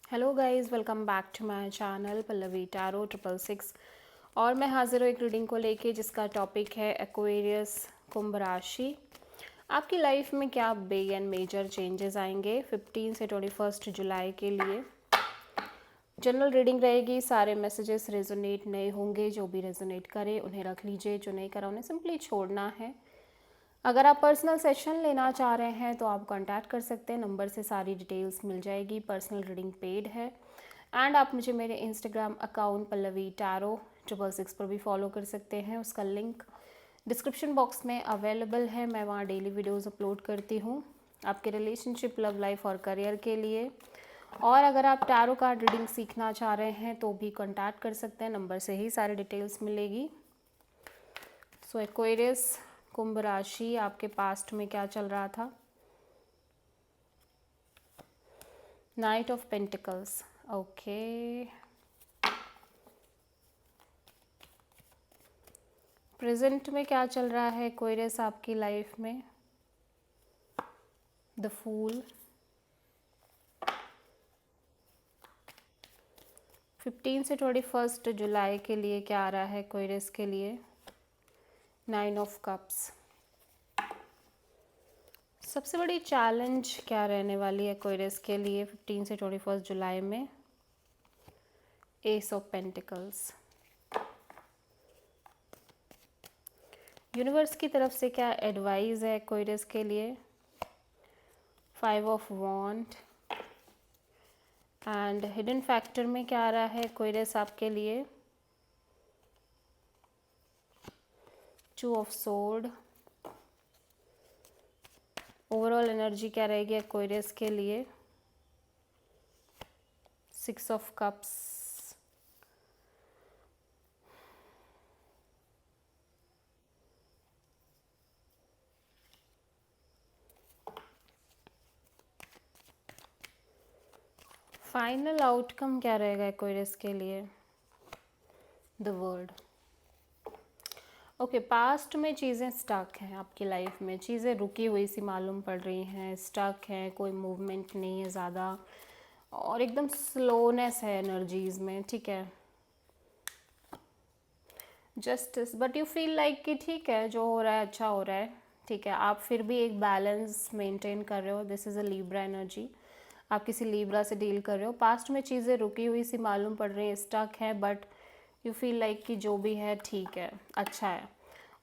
Hello guys, welcome back to my channel Pallavi tarot 666। और मैं हाजिर हूँ एक रीडिंग को लेके जिसका टॉपिक है एक्वेरियस कुंभ राशि। आपकी लाइफ में क्या बिग एंड मेजर चेंजेस आएंगे 15 से 21 जुलाई के लिए। जनरल रीडिंग रहेगी, सारे मैसेजेस रेजोनेट नहीं होंगे, जो भी रेजोनेट करे उन्हें रख लीजिए, जो नहीं करा उन्हें सिंपली छोड़ना है। अगर आप पर्सनल सेशन लेना चाह रहे हैं तो आप कांटेक्ट कर सकते हैं, नंबर से सारी डिटेल्स मिल जाएगी। पर्सनल रीडिंग पेड है एंड आप मुझे मेरे इंस्टाग्राम अकाउंट पल्लवी टैरो 666 पर भी फॉलो कर सकते हैं। उसका लिंक डिस्क्रिप्शन बॉक्स में अवेलेबल है। मैं वहाँ डेली वीडियोस अपलोड करती हूँ आपके रिलेशनशिप, लव लाइफ और करियर के लिए। और अगर आप टैरो कार्ड रीडिंग सीखना चाह रहे हैं तो भी कांटेक्ट कर सकते हैं, नंबर से ही सारी डिटेल्स मिलेगी। सो एक्वेरियस कुंभ राशि, आपके पास्ट में क्या चल रहा था। Night of pentacles, okay. Present में क्या चल रहा है एक्वेरियस आपकी लाइफ में। द फूल, 15 से 21 जुलाई के लिए क्या आ रहा है एक्वेरियस के लिए। 9 ऑफ कप्स, सबसे बड़ी चैलेंज क्या रहने वाली है एक्वेरियस के लिए 15 से 21 जुलाई में। एस ऑफ पेंटिकल्स, यूनिवर्स की तरफ से क्या एडवाइस है एक्वेरियस के लिए। 5 of wand and hidden factor में क्या आ रहा है एक्वेरियस आपके लिए। 2 ऑफ सोर्ड, ओवरऑल एनर्जी क्या रहेगी एक्वेरियस के लिए। 6 ऑफ कप्स, फाइनल आउटकम क्या रहेगा एक्वेरियस के लिए। The world, okay. पास्ट में चीज़ें स्टक हैं आपकी लाइफ में, चीज़ें रुकी हुई सी मालूम पड़ रही हैं, स्टक हैं, कोई मूवमेंट नहीं है ज़्यादा और एकदम स्लोनेस है एनर्जीज में, ठीक है। Justice, but you feel like कि ठीक है जो हो रहा है अच्छा हो रहा है, ठीक है। आप फिर भी एक बैलेंस मेंटेन कर रहे हो। This is a Libra energy, आप किसी लीब्रा से डील कर रहे हो। पास्ट में चीज़ें रुकी हुई सी मालूम पड़ रही हैं, स्टक है, बट यू फील लाइक कि जो भी है ठीक है, अच्छा है।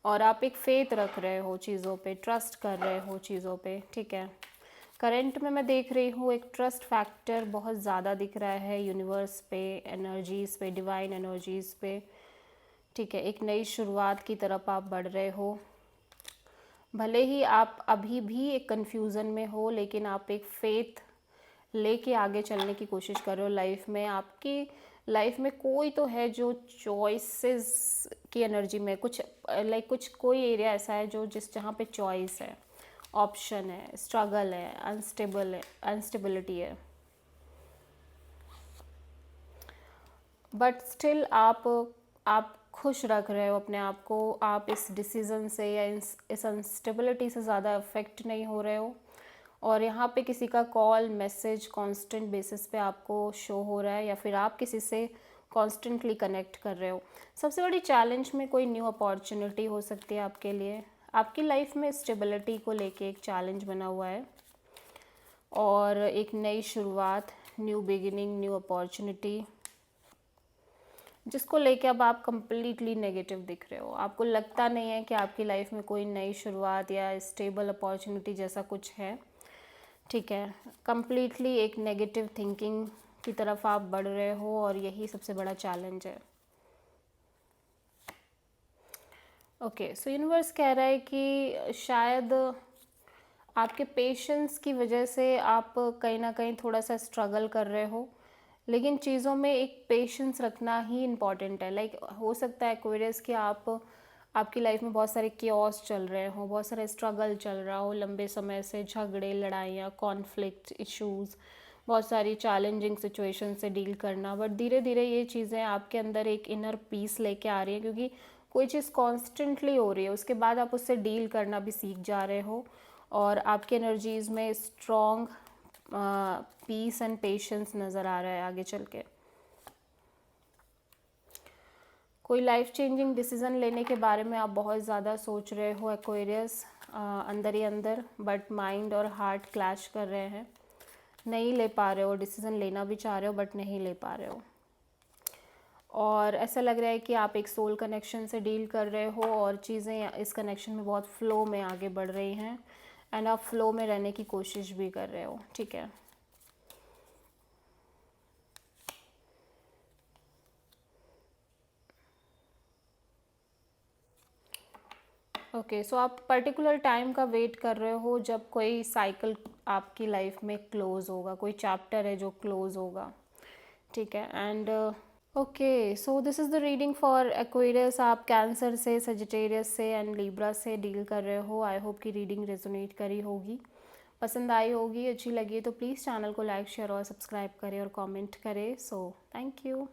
और आप एक फेथ रख रहे हो चीज़ों पे, ट्रस्ट कर रहे हो चीज़ों पे, ठीक है। करंट में मैं देख रही हूँ एक ट्रस्ट फैक्टर बहुत ज़्यादा दिख रहा है यूनिवर्स पे, एनर्जीज़ पे, डिवाइन एनर्जीज़ पे, ठीक है। एक नई शुरुआत की तरफ आप बढ़ रहे हो। भले ही आप अभी भी एक कन्फ्यूज़न में हो, लेकिन आप एक फेथ लेके आगे चलने की कोशिश कर रहे हो लाइफ में। आपकी लाइफ में कोई तो है जो चॉइसेस की एनर्जी में कुछ लाइक कुछ कोई एरिया ऐसा है जो जहाँ पे चॉइस है, ऑप्शन है, स्ट्रगल है, अनस्टेबिलिटी है, बट स्टिल आप खुश रख रहे हो अपने आप को। आप इस डिसीज़न से या इस अनस्टेबिलिटी से ज़्यादा अफेक्ट नहीं हो रहे हो। और यहाँ पे किसी का कॉल मैसेज कांस्टेंट बेसिस पे आपको शो हो रहा है, या फिर आप किसी से कॉन्स्टेंटली कनेक्ट कर रहे हो। सबसे बड़ी चैलेंज में कोई न्यू अपॉर्चुनिटी हो सकती है आपके लिए। आपकी लाइफ में स्टेबिलिटी को लेके एक चैलेंज बना हुआ है और एक नई शुरुआत, न्यू बिगिनिंग, न्यू अपॉर्चुनिटी, जिसको लेके अब आप कंप्लीटली नेगेटिव दिख रहे हो। आपको लगता नहीं है कि आपकी लाइफ में कोई नई शुरुआत या स्टेबल अपॉर्चुनिटी जैसा कुछ है, ठीक है। कंप्लीटली एक नेगेटिव थिंकिंग की तरफ आप बढ़ रहे हो और यही सबसे बड़ा चैलेंज है। ओके, सो यूनिवर्स कह रहा है कि शायद आपके पेशेंस की वजह से आप कहीं ना कहीं थोड़ा सा स्ट्रगल कर रहे हो, लेकिन चीज़ों में एक पेशेंस रखना ही इम्पॉर्टेंट है। लाइक हो सकता है एक्वेरियस कि आपकी लाइफ में बहुत सारे कियोस चल रहे हो, बहुत सारे स्ट्रगल चल रहा हो लंबे समय से, झगड़े, लड़ाइयाँ, कॉन्फ्लिक्ट, इश्यूज़, बहुत सारी चैलेंजिंग सिचुएशन से डील करना। बट धीरे धीरे ये चीज़ें आपके अंदर एक इनर पीस लेके आ रही है, क्योंकि कोई चीज़ कॉन्स्टेंटली हो रही है, उसके बाद आप उससे डील करना भी सीख जा रहे हो और आपकी एनर्जीज़ में स्ट्रॉन्ग पीस एंड पेशेंस नज़र आ रहा है आगे चल के। कोई लाइफ चेंजिंग डिसीज़न लेने के बारे में आप बहुत ज़्यादा सोच रहे हो एक्वेरियस, अंदर ही अंदर, बट माइंड और हार्ट क्लैश कर रहे हैं, नहीं ले पा रहे हो, डिसीज़न लेना भी चाह रहे हो बट नहीं ले पा रहे हो। और ऐसा लग रहा है कि आप एक सोल कनेक्शन से डील कर रहे हो और चीज़ें इस कनेक्शन में बहुत फ़्लो में आगे बढ़ रही हैं एंड आप फ़्लो में रहने की कोशिश भी कर रहे हो, ठीक है। ओके, सो आप पर्टिकुलर टाइम का वेट कर रहे हो जब कोई साइकिल आपकी लाइफ में क्लोज़ होगा, कोई चैप्टर है जो क्लोज़ होगा, ठीक है। And okay, so this is the reading for Aquarius. आप कैंसर से, सजिटेरियस से एंड लिब्रा से डील कर रहे हो। आई होप कि रीडिंग रेजोनेट करी होगी, पसंद आई होगी, अच्छी लगी तो प्लीज़ चैनल को लाइक, शेयर और सब्सक्राइब करें और कमेंट करें। So thank you.